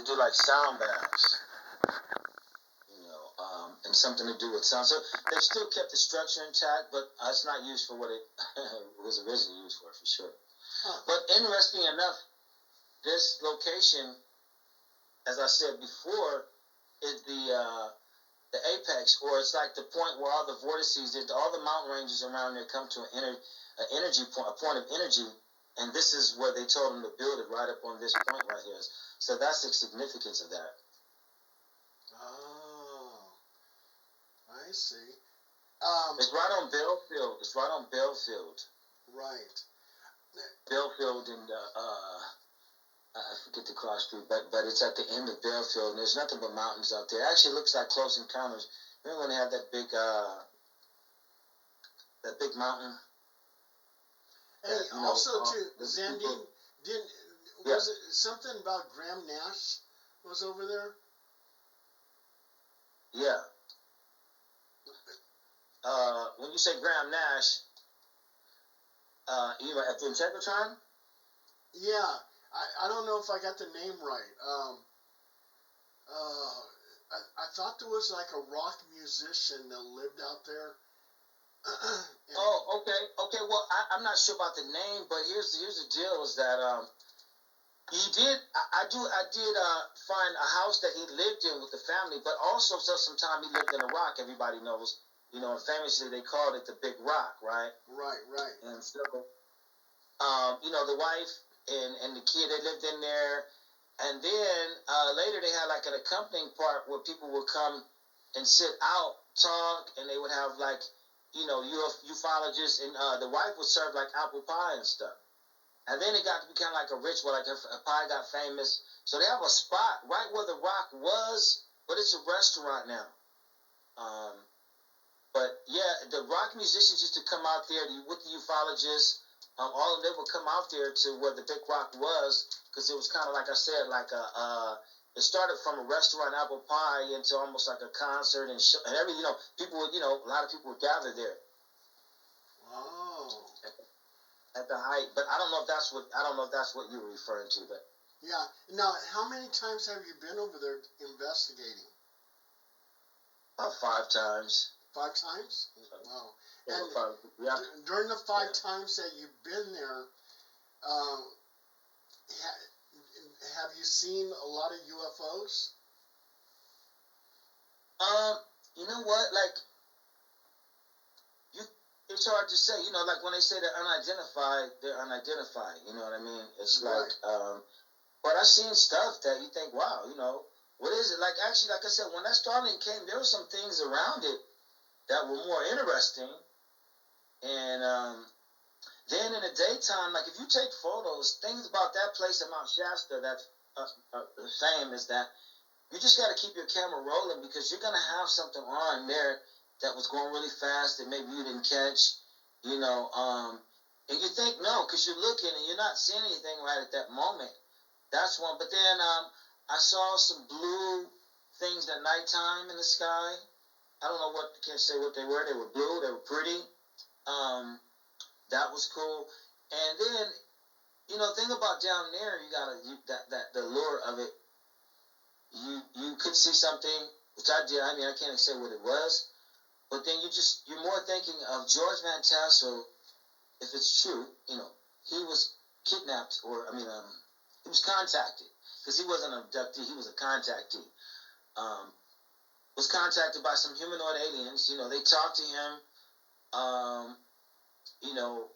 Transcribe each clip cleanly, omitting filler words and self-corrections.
do like sound baths, and something to do with sound. So they've still kept the structure intact, but it's not used for what it was originally used for sure. Huh. But interesting enough, this location, as I said before, is the apex, or it's like the point where all the vortices, all the mountain ranges around there come to a point of energy, and this is where they told them to build it, right up on this point right here. So that's the significance of that. Oh, I see. It's right on Belfield. It's right on Belfield. Right. Belfield and I forget the cross street, but it's at the end of Belfield, and there's nothing but mountains out there. It actually looks like Close Encounters. Remember when they had that big mountain? Hey, also too, Zandine, was it something about Graham Nash was over there? Yeah. When you say Graham Nash, you know, at the Integratron? Yeah, I don't know if I got the name right. I thought there was like a rock musician that lived out there. Oh, okay. Well, I'm not sure about the name, but here's the deal: is that he did. I did find a house that he lived in with the family, but also some time he lived in a rock. Everybody knows, you know, and famously they called it the Big Rock, right? Right. And so, you know, the wife and the kid, they lived in there. And then later they had like an accompanying part where people would come and sit out, talk, and they would have like, you know, ufologists, and the wife would serve like apple pie and stuff. And then it got to be kind of like a ritual, like a pie got famous. So they have a spot right where the rock was, but it's a restaurant now. But yeah, the rock musicians used to come out there with the ufologists. All of them would come out there to where the Big Rock was, because it was kind of like I said, like it started from a restaurant, apple pie, into almost like a concert and every, you know, people would, you know, a lot of people would gather there. Oh. At the height, but I don't know if that's what you were referring to, but yeah. Now, how many times have you been over there investigating? About 5 times. 5 times? Wow. Yeah, and during the 5 times that you've been there, have you seen a lot of UFOs? You know what? Like, it's hard to say. You know, like when they say they're unidentified, they're unidentified. You know what I mean? It's like, but I've seen stuff that you think, wow, you know, what is it? Like, actually, like I said, when that Starlink came, there were some things around it that were more interesting. And then in the daytime, like if you take photos, things about that place at Mount Shasta that's the same is that you just got to keep your camera rolling, because you're going to have something on there that was going really fast that maybe you didn't catch, you know, and you think, no, because you're looking and you're not seeing anything right at that moment. That's one. But then I saw some blue things at nighttime in the sky. I don't know what, can't say what they were. They were blue. They were pretty. That was cool. And then, you know, thing about down there, that the lure of it. You could see something, which I did. I mean, I can't say what it was, but then you're more thinking of George Van Tassel. If it's true, you know, he was kidnapped, or he was contacted, because he wasn't an abductee. He was a contactee. Was contacted by some humanoid aliens. You know, they talked to him. You know,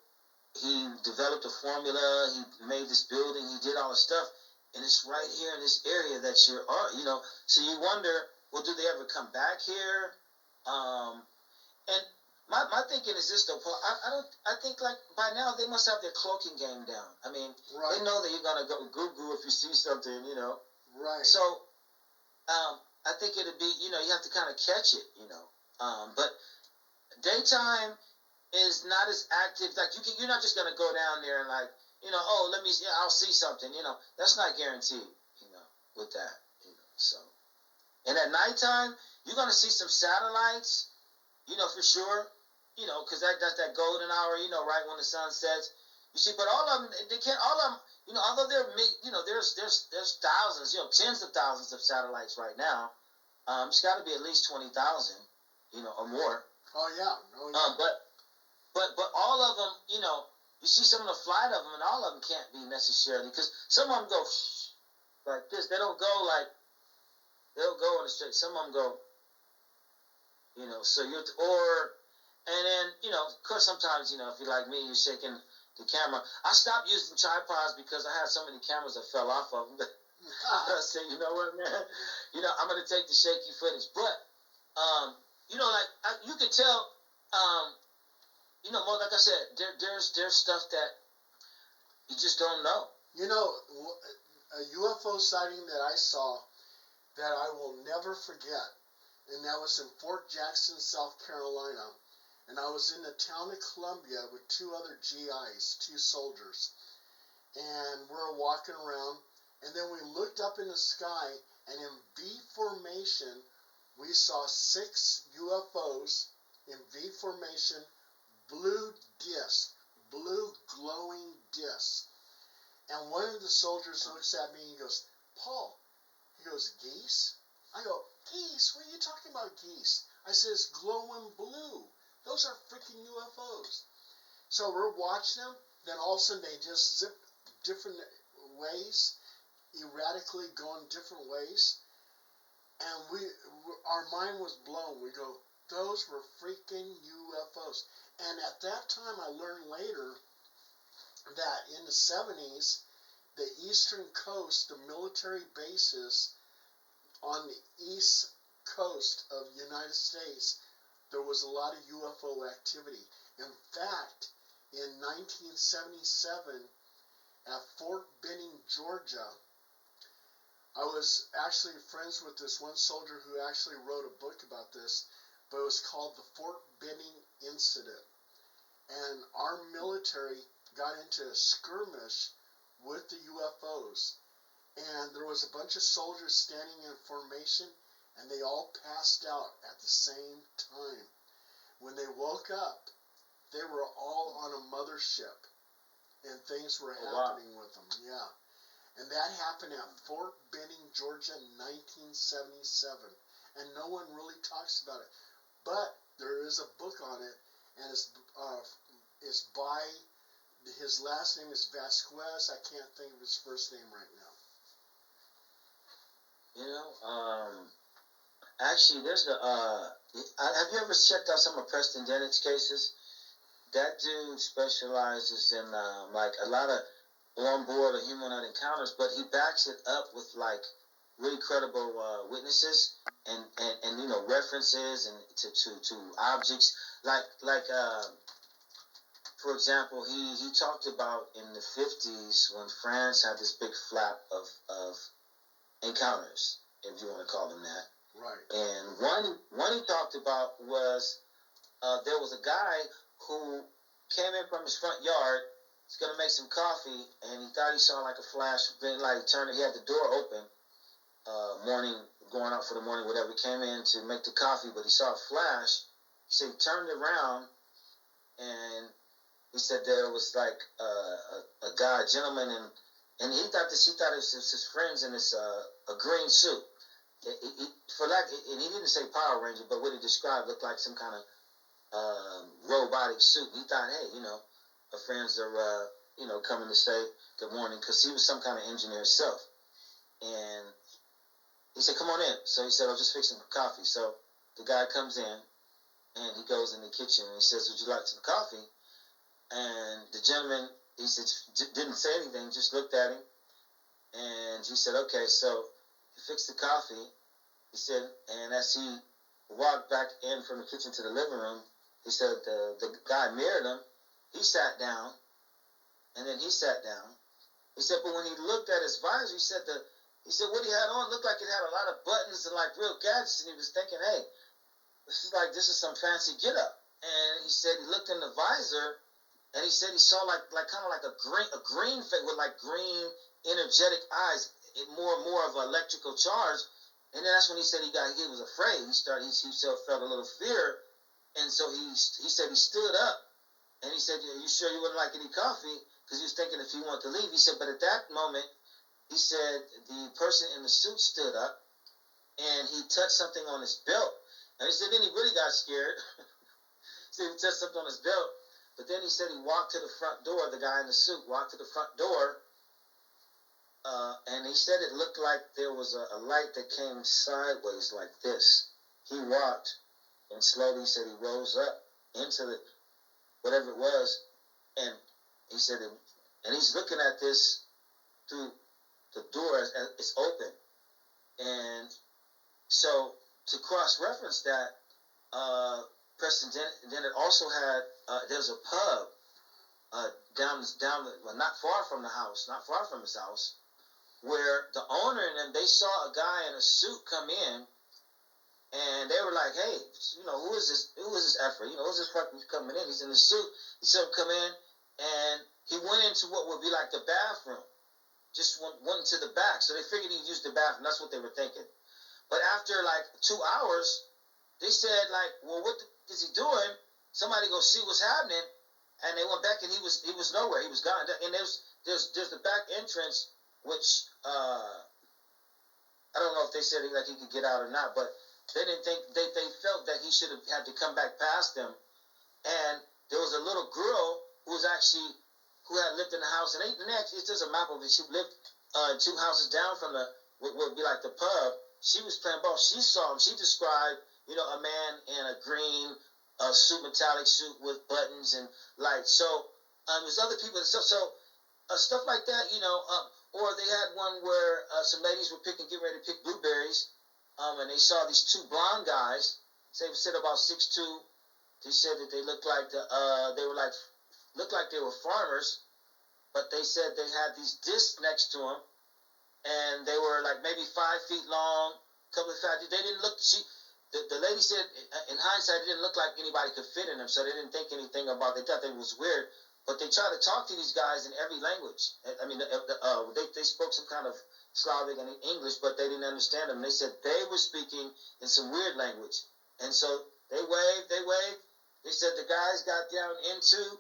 he developed a formula. He made this building. He did all this stuff. And it's right here in this area that you're, you know, so you wonder, well, do they ever come back here? And my thinking is this, though, Paul. I think, like, by now they must have their cloaking game down. I mean, they know that you're going to go goo-goo if you see something, you know. Right. So, I think it'd be, you know, you have to kind of catch it, you know. But daytime is not as active. Like, you're not just going to go down there and, like, you know, I'll see something, you know. That's not guaranteed, you know, with that, you know. So, and at nighttime, you're going to see some satellites, you know, for sure, you know, because that's that golden hour, you know, right when the sun sets. You see, but all of them, although there's thousands, tens of thousands of satellites right now. It's got to be at least 20,000, or more. Oh yeah. But all of them, you see some of the flight of them, and all of them can't be necessarily, because some of them go like this. They don't go in a straight. Some of them go, so and then, of course, sometimes, if you're like me, you're shaking the camera. I stopped using tripods because I had so many cameras that fell off of them. I said, you know what, man? I'm going to take the shaky footage. But, you can tell, more like I said, there's stuff that you just don't know. A UFO sighting that I saw that I will never forget, and that was in Fort Jackson, South Carolina. And I was in the town of Columbia with two other GIs, two soldiers. And we're walking around, and then we looked up in the sky, and in V formation, we saw 6 UFOs in V formation, blue glowing discs. And one of the soldiers looks at me and he goes, Paul, he goes, geese? I go, geese? What are you talking about, geese? I said, it's glowing blue. Those are freaking UFOs. So we're watching them, then all of a sudden they just zip different ways, erratically going different ways. And our mind was blown. We go, those were freaking UFOs. And at that time, I learned later that in the 70s, the eastern coast, the military bases on the east coast of the United States, there was a lot of UFO activity. In fact, in 1977, at Fort Benning, Georgia, I was actually friends with this one soldier who actually wrote a book about this, but it was called the Fort Benning Incident. And our military got into a skirmish with the UFOs. And there was a bunch of soldiers standing in formation, and they all passed out at the same time. When they woke up, they were all on a mothership, and things were happening with them. Yeah. And that happened at Fort Benning, Georgia, 1977. And no one really talks about it. But there is a book on it, and it's by, his last name is Vasquez. I can't think of his first name right now. Actually, there's have you ever checked out some of Preston Dennett's cases? That dude specializes in like a lot of on-board or humanoid encounters, but he backs it up with like really credible witnesses and references and to objects like for example, he talked about in the 50s when France had this big flap of encounters, if you want to call them that. Right. And one he talked about was there was a guy who came in from his front yard. He's gonna make some coffee, and he thought he saw like a flash green light. He had the door open, morning, going out for the morning, whatever. He came in to make the coffee, but he saw a flash. He said he turned around, and he said there was like a gentleman, and he thought it was his friends in this a green suit. And he didn't say Power Ranger, but what he described looked like some kind of robotic suit. He thought, hey, our friends are coming to say good morning, because he was some kind of engineer himself. And he said, come on in. So he said, I'll just fix some coffee. So the guy comes in, and he goes in the kitchen, and he says, would you like some coffee? And the gentleman, he said, didn't say anything, just looked at him. And he said, okay. So he fixed the coffee. He said, and as he walked back in from the kitchen to the living room, he said the guy mirrored him. He sat down, and then he sat down. He said, but when he looked at his visor, he said what he had on looked like it had a lot of buttons and like real gadgets, and he was thinking, hey, this is some fancy get up. And he said he looked in the visor, and he said he saw like kind of like a green face with like green energetic eyes, more and more of an electrical charge. And then that's when he said he was afraid. He felt a little fear, and so he said he stood up, and he said, "Are you sure you wouldn't like any coffee?" because he was thinking if he wanted to leave. He said, but at that moment, he said the person in the suit stood up and he touched something on his belt. And he said then he really got scared. He said he touched something on his belt. But then he said he walked to the front door. The guy in the suit walked to the front door. And he said it looked like there was a light that came sideways like this. He walked, and slowly he said he rose up into the whatever it was, and he said, and he's looking at this through the door as it's open. And so to cross-reference that, Preston, then it also had, there's a pub down, well, not far from the house, not far from his house, where the owner and them, they saw a guy in a suit come in, and they were like, hey, you know, who is this effer? You know, who's this fucking coming in? He's in the suit. He saw him come in, and he went into what would be like the bathroom, just went into the back. So they figured he used the bathroom. That's what they were thinking. But after like 2 hours, they said like, well, what is he doing? Somebody go see what's happening. And they went back, and he was nowhere. He was gone. And there's the back entrance, which I don't know if they said like he could get out or not, but they didn't think they felt that he should have had to come back past them. And there was a little girl who had lived in the house, and it's just a map of it. She lived 2 houses down from what would be like the pub. She was playing ball. She saw him. She described, you know, a man in a green suit, metallic suit with buttons and lights. So there's other people and stuff. So stuff like that, you know. Or they had one where some ladies were getting ready to pick blueberries, and they saw these 2 blonde guys. They said about 6'2". They said that they looked like looked like they were farmers, but they said they had these discs next to them, and they were like maybe 5 feet long, couple of fat. They didn't look. The lady said in hindsight it didn't look like anybody could fit in them, so they didn't think anything about. They thought it was weird. But they tried to talk to these guys in every language. I mean, they spoke some kind of Slavic and English, but they didn't understand them. They said they were speaking in some weird language. And so they waved. They said the guys got down into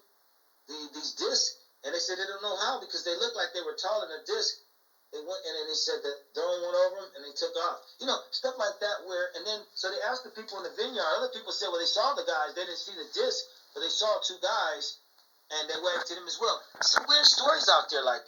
these discs, and they said they don't know how because they looked like they were taller than a disc. They went, and then they said that drone went over them, and they took off. You know, stuff like that so they asked the people in the vineyard. Other people said, well, they saw the guys. They didn't see the disc, but they saw 2 guys. And they waved to them as well. Some weird stories out there like that.